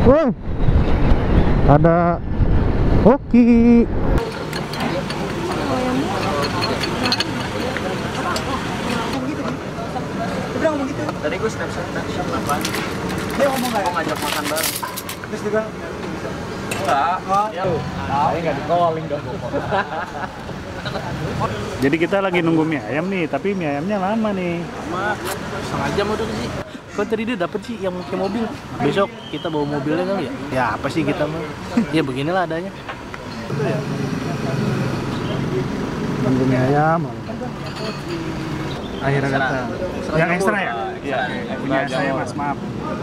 Woi, ada Oki. Tadi gue snapshot apaan? Dia ngomong kayak ngajak makan bareng. Terus dia bilang bisa. Enggak. Saya nggak di-calling dong. Jadi kita lagi nunggu mie ayam nih, tapi mie ayamnya lama nih. Lama, setengah jam udah sih. Kok tadi dia dapet sih yang pakai mobil? Besok kita bawa mobilnya kali ya? Ya apa sih kita mau? Ya beginilah adanya. Itu ya. Nunggu mie ayam. Akhirnya datang. Yang ekstra ya? Iya. Punya saya mas, maaf.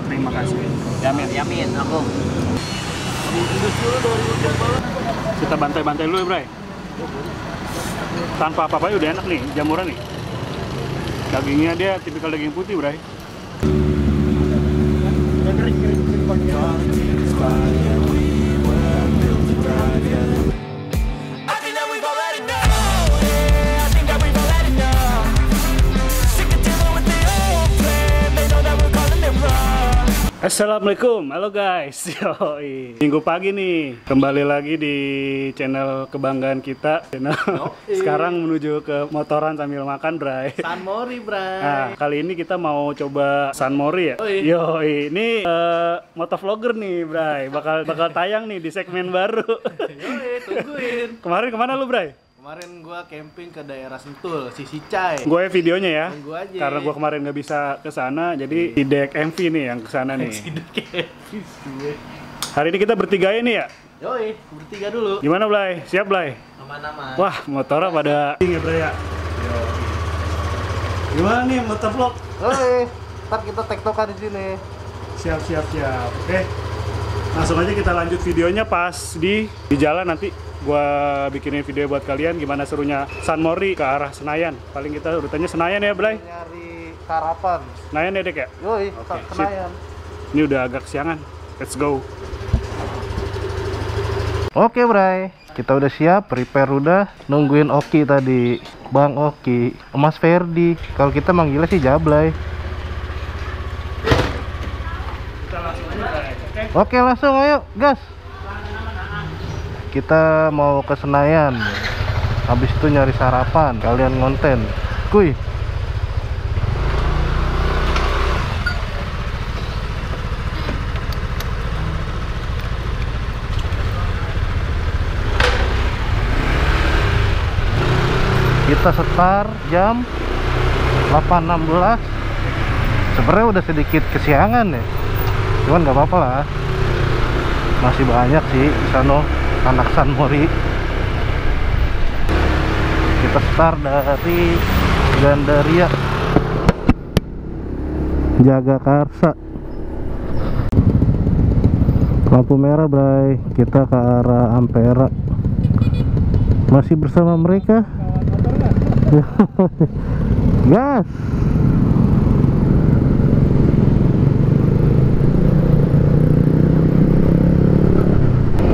Terima kasih. Yamin, aku. Kita bantai-bantai dulu ya, Bray. Tanpa apa-apa udah enak nih, jamuran nih. Dagingnya dia tipikal daging putih, Bray. Assalamualaikum, halo guys. Yoi. Minggu pagi nih, kembali lagi di channel kebanggaan kita. Sekarang menuju ke motoran sambil makan, Bray. San Mori, Bray. Nah, kali ini kita mau coba San Mori ya. Yoi, ini motovlogger nih, Bray. Bakal tayang nih di segmen baru. Yoi, tungguin. Kemarin kemana lu, Bray? Kemarin gua camping ke daerah Sentul, Sisicai. Gue videonya ya, Tunggu aja. karena gue kemarin nggak bisa ke sana, jadi di Dek MV nih yang ke sana nih. Hari ini kita bertiga ini ya. Yoi, bertiga dulu. Gimana, Blay? Siap, Blay? Aman-aman. Wah, motornya pada ya, Bray ya. Gimana nih motovlog? Yoi, ntar kita tektokan di sini. Siap. Oke. Langsung aja kita lanjut videonya pas di jalan nanti. Gua bikinin video buat kalian gimana serunya San Mori ke arah Senayan. Paling kita urutannya Senayan ya, Blay? Nyari karapan. Senayan ya, Dek ya? Yoi, Oke, Senayan. Ini udah agak kesiangan. Let's go. Oke, Bray. Kita udah siap, prepare udah. Nungguin Oki tadi. Bang Oki, Mas Ferdi. Kalau kita manggilnya sih Jablay. Kita langsung aja, Bray. Oke, langsung ayo, gas. Kita mau ke Senayan. Habis itu nyari sarapan, kalian ngonten. Kuy. Kita start jam 8.16. Sebenarnya udah sedikit kesiangan ya. Cuman nggak apa-apa lah. Masih banyak sih di sana anak San Mori. Kita start dari Gandaria Jagakarsa. Lampu merah, Bray. Kita ke arah Ampera. Masih bersama mereka. Gas.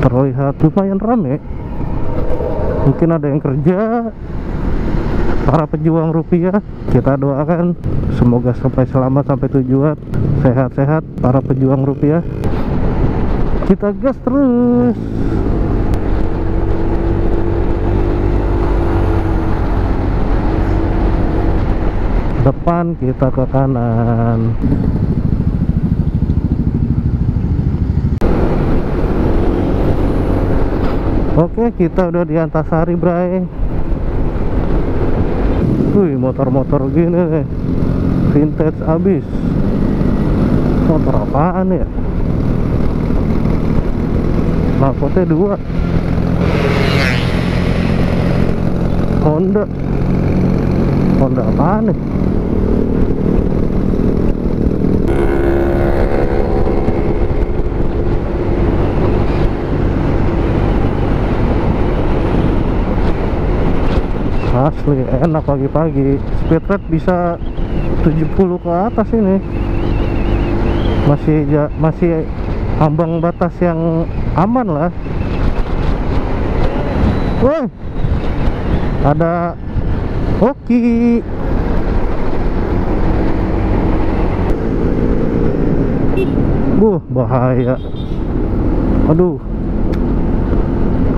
Terlihat lumayan rame. Mungkin ada yang kerja. Para pejuang rupiah, kita doakan semoga sampai selamat sampai tujuan, sehat-sehat para pejuang rupiah. Kita gas terus. Depan kita ke kanan. Oke, kita udah di Antasari, Bray. Wih, motor-motor gini nih, vintage abis. Motor apaan ya? Knalpotnya 2. Honda apaan nih? Asli enak pagi-pagi. Speed rate bisa 70 ke atas ini. Masih ambang batas yang aman lah. Woi, ada Oki. Bahaya. Aduh,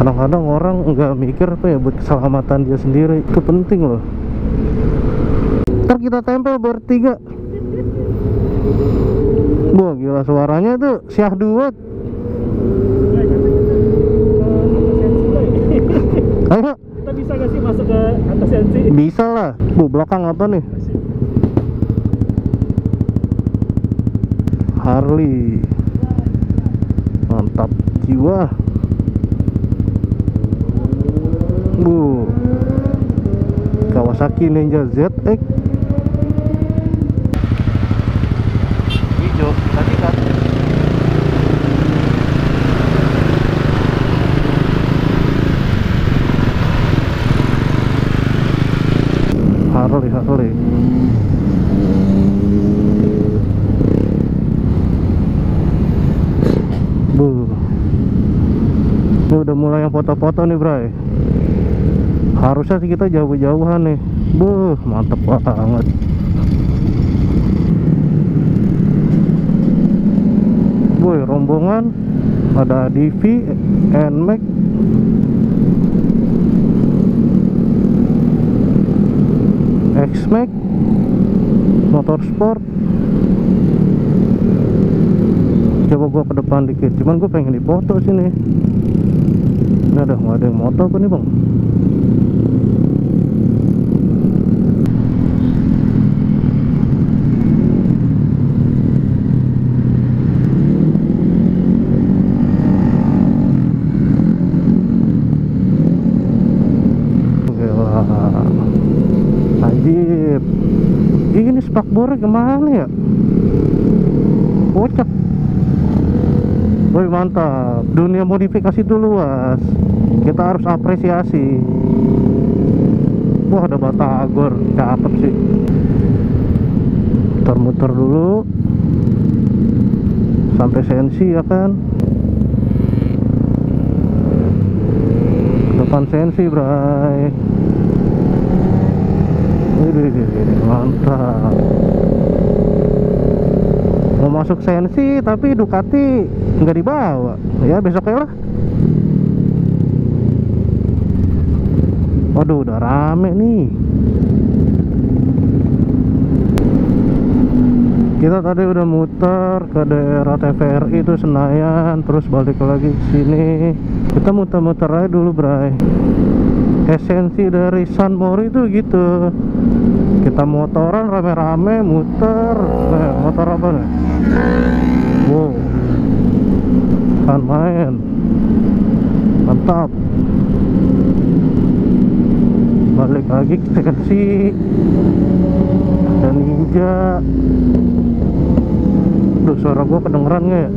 kadang-kadang orang nggak mikir apa ya buat keselamatan dia sendiri, itu penting loh. Ntar kita tempel bertiga. Wah gila, suaranya tuh syahdu banget. Ayo, Kita bisa gak sih masuk ke atas sensi? bisa lah. Bu, belakang apa nih? Harley. Mantap jiwa. Bu, Kawasaki Ninja ZX hijau, tadi kan Harley. Bu, ini udah mulai yang foto-foto nih bray. Harusnya sih kita jauh-jauhan nih. Bu, mantep banget. Boy, rombongan ada DV, NMAX, X-Max, Motorsport. Coba gua ke depan dikit, cuman gue pengen dipoto sini. Ini ada nggak ada yang motor apa nih bang? Anjir, ini spakbornya kemana ya? Kocak. Woi mantap, dunia modifikasi itu luas, kita harus apresiasi. Wah ada Batagor, cakep sih. Muter-muter dulu sampai Sensi ya kan. Depan Sensi bray. Mantap. Mau masuk Sensi tapi Ducati nggak dibawa. Ya besoknya lah. Waduh udah rame nih. Kita tadi udah muter ke daerah TVRI itu Senayan, terus balik lagi ke sini. Kita muter-muter aja dulu bray. Esensi dari San Mori itu gitu, kita motoran rame-rame muter. Motor apa nih? Wow, kan main mantap. Balik lagi ke Sensi dan Ninja. Duh, suara gua kedengeran nggak ya?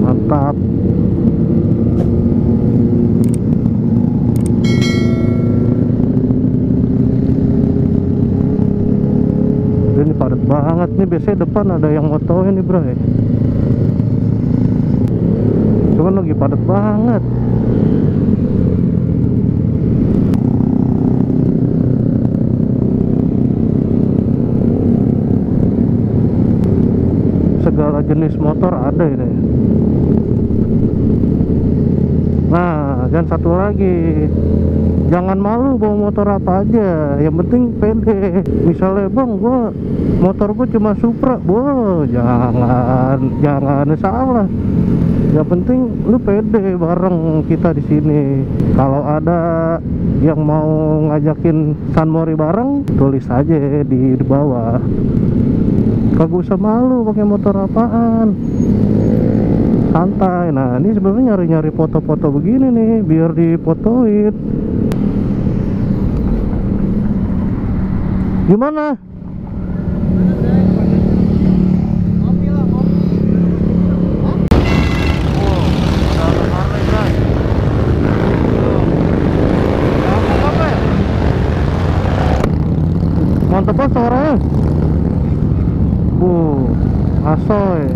Mantap. Ini padat banget nih, biasanya depan ada yang motoin nih bro ya. Cuman lagi padat banget. Segala jenis motor ada ini. Nah, dan satu lagi, jangan malu bawa motor apa aja, yang penting pede. Misalnya bang, motor gua cuma Supra, jangan salah. Yang penting lu pede bareng kita di sini. Kalau ada yang mau ngajakin San Mori bareng, tulis aja di bawah. Kagak usah malu pakai motor apaan. Santai. Nah, ini sebenarnya nyari-nyari foto-foto begini nih biar difotoin. Gimana? Mantep banget suaranya. Asoy.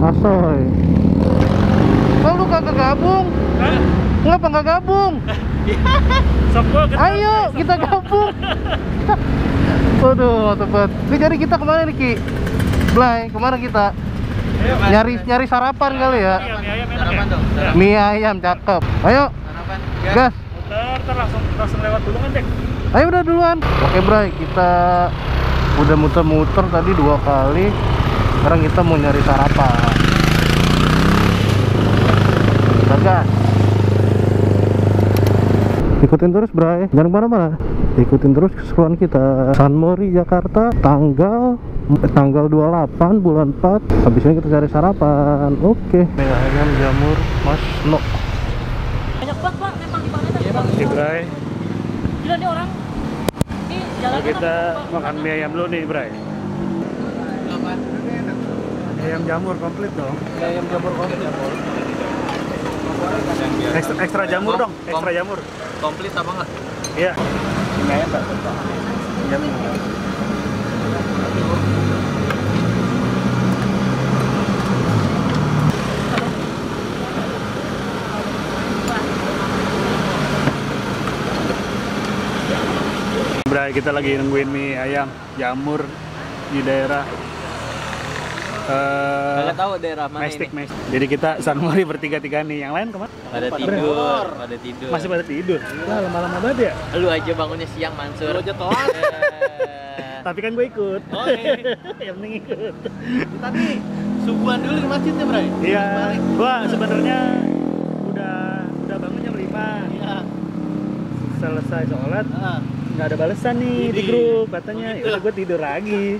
Asoy. Kok lu kagak gabung? Ngapa nggak gabung? Sok gua Ayo kita gabung. Waduh, tepat. Ini jadi kita kemana nih Ki? Blay, kemana kita? Nyari sarapan kali ya? Iya, mie ayam enak ya? Mie ayam cakep. Ayo, Sarapan. gas. Ntar langsung lewat dulu kan, Dek. Ayo udah duluan. Oke Bray, kita udah muter-muter tadi 2 kali. Sekarang kita mau nyari sarapan. Kita gas. Ikutin terus Bray, jangan kemana-mana. Ikutin terus keseruan kita. San Mori Jakarta tanggal 28 bulan 4. Habis ini kita cari sarapan. Oke. Mie ayam jamur Mas No. Banyak banget Pak, memang di mana tadi Pak? Oke, Bray. Gila nih orang. Ini jalan Kita makan mie ayam dulu nih, Bray. Ayam jamur komplit dong. Ayam jamur komplit. Ekstra jamur dong, ekstra jamur. Komplit apa enggak? Iya. Mie ayam tak? Jamur. Bray, kita lagi nungguin mie ayam jamur di daerah Kagak tahu daerah mana Mestik. ini. Jadi kita San Mori bertiga-tiga nih. Yang lain kemana? Pada tidur. Masih pada tidur. Lah lama-lama banget ya. Lu aja bangunnya siang Mansur. Lu aja telat. Tapi kan gue ikut. Oh, iya. Yang penting ikut. Tadi subuhan dulu di masjid ya, Bray? Iya. Gua sebenarnya udah bangun jam 5. Iya. Selesai sholat. Nggak ada balasan nih di grup katanya. Ya udah gue tidur lagi.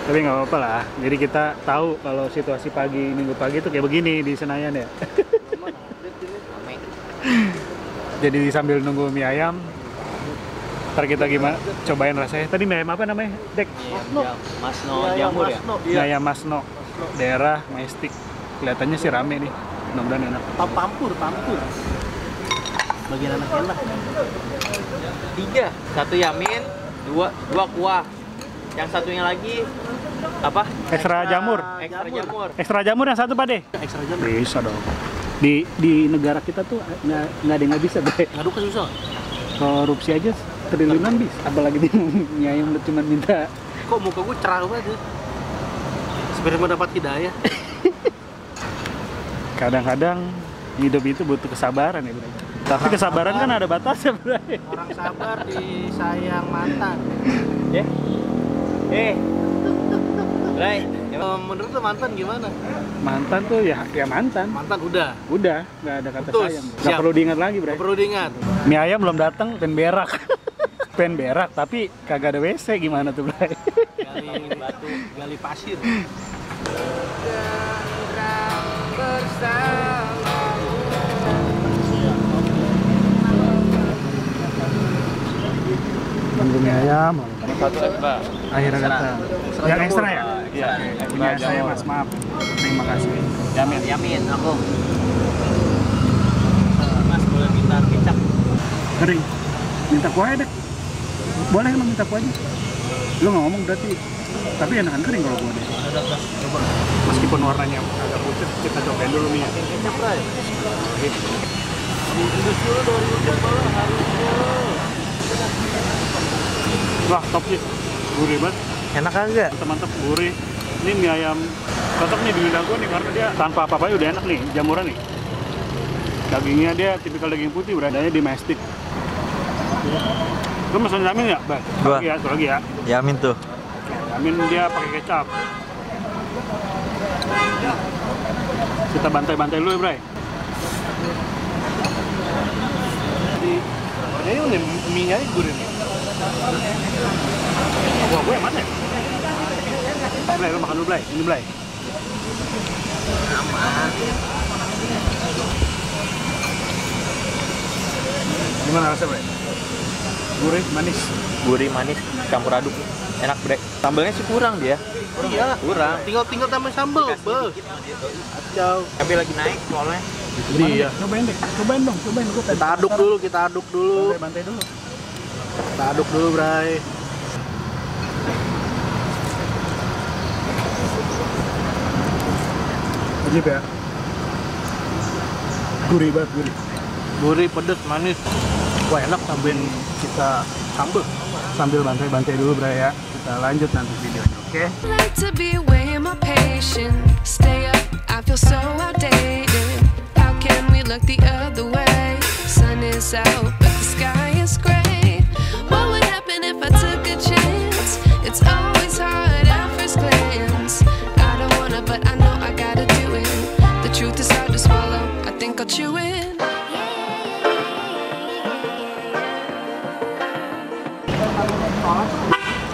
Tapi nggak apa-apa lah. Jadi kita tahu kalau situasi pagi minggu pagi itu kayak begini di Senayan ya. Jadi sambil nunggu mie ayam, ntar kita gimana? Cobain rasanya. Tadi mie ayam apa namanya, Dek? Masno jamur ya? Mie ayam Masno, daerah Mestik. Kelihatannya sih rame nih. Mudah-mudahan enak. Pampur. Bagian anak enak. 3, 1 yamin, 2 kuah. Yang satunya lagi apa? Ekstra jamur. Ekstra jamur yang satu Pak De. Ekstra jamur. Bisa dong. Di negara kita tuh nggak ada yang nggak bisa Bre. Ngaduk kan susah. Korupsi aja triliunan bisa. Apalagi di mie ayam cuma minta. Kok muka gue cerah banget ya? Sebenarnya mau dapat hidayah. Kadang-kadang hidup itu butuh kesabaran ya Bre. Tapi kesabaran kan ada batasnya Bre. Orang sabar disayang mantan. Ya. Bray, menurut lu mantan gimana? Mantan tuh ya mantan. Mantan udah. Udah, nggak ada kata Putus. sayang. Nggak Siap. perlu diingat lagi Bre. Gak perlu diingat. Mie ayam belum datang, pengen berak. Pengen berak, tapi kagak ada WC gimana tuh Bre? Gali batu, gali pasir. Tunggu mie ayam. Satu ekstra. Akhirnya datang. Yang ekstra ya? Iya. Punya saya Mas, maaf. Terima kasih. Yamin aku. Mas boleh minta kecap. Kering. Minta kuah deh. Boleh emang minta kuahnya. Lu nggak ngomong berarti. Tapi enakan kering kalau kuah deh. Coba. Meskipun warnanya agak putih, kita cobain dulu mie. Kecap Bray. Indus dulu 2000 malah harusnya. Wah, top sih. Gurih banget. Enak kagak? Mantap, gurih. Ini mie ayam cocok nih di lidah gua nih karena dia tanpa apa-apa udah enak nih, jamuran nih. Dagingnya dia tipikal daging putih, beradanya di Mestik. Lu pesan yamin ya, Bang? Gua. Satu lagi ya. Yamin tuh. Yamin dia pakai kecap. Kita bantai-bantai dulu ya, Bray. Ini udah mie-nya gurih nih. Buah gue yang mana ya? Blay, lu makan dulu Blay. Ini Blay. Gimana rasanya Blay? Gurih, manis. Gurih manis campur aduk. Enak, Bre. Sambalnya sih kurang dia. Iya. Kurang. Tinggal tambah sambel, Kacau. Tapi lagi naik soalnya. Iya. Cobain deh. Cobain dong, cobain. Gua pengen. Kita aduk dulu. Bantai dulu. Kita aduk dulu, Bray. Wajib ya. Gurih banget, gurih. Gurih, pedes, manis. Wah enak sambil kita sambil bantai-bantai dulu bro ya. Kita lanjut nanti videonya, oke? Like to be away in my patience. Stay up, I feel so outdated. How can we look the other way? Sun is out, but the sky is gray. What would happen if I took a chance? It's always hard at first glance. I don't wanna, but I know I gotta do it. The truth is hard to swallow. I think I'll chew it.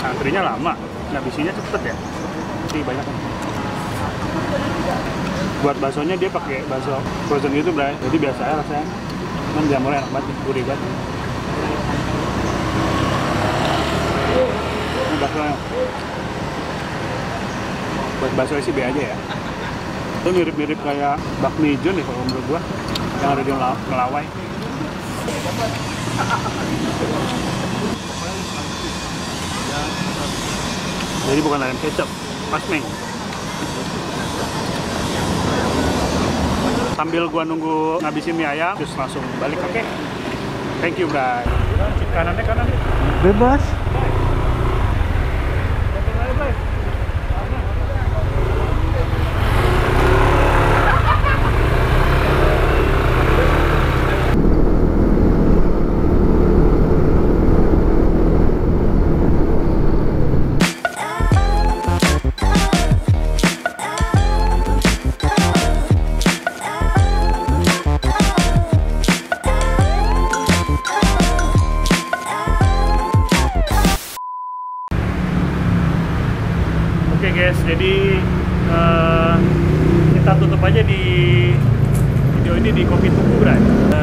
Antrinya lama, ngabisinnya cepet ya. Jadi banyak. Buat baksonya dia pakai bakso frozen gitu bro. Jadi biasa ya rasanya. Cuman jamurnya enak banget, gurih banget. Ini baksonya. Buat bakso sih B aja ya. Itu mirip-mirip kayak bakmi John nih kalau menurut gua yang ada di Melawai. Jadi bukan ayam kecap, pasmeng. Sambil gua nunggu ngabisin mie ayam, terus langsung balik, oke? Thank you, bro. Kanannya kanan. Bebas. Oke guys, jadi kita tutup aja di video ini di Kopi Tugu, bro.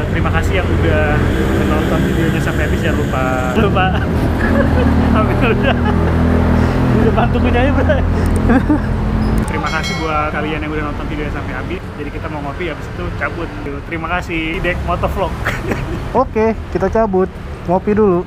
Terima kasih yang udah menonton videonya sampai habis. Jangan lupa ambil di depan tubuhnya aja, bro. Terima kasih buat kalian yang udah nonton videonya sampai habis. Jadi kita mau ngopi, habis itu cabut. Terima kasih Dek Motovlog. Oke, kita cabut. Ngopi dulu.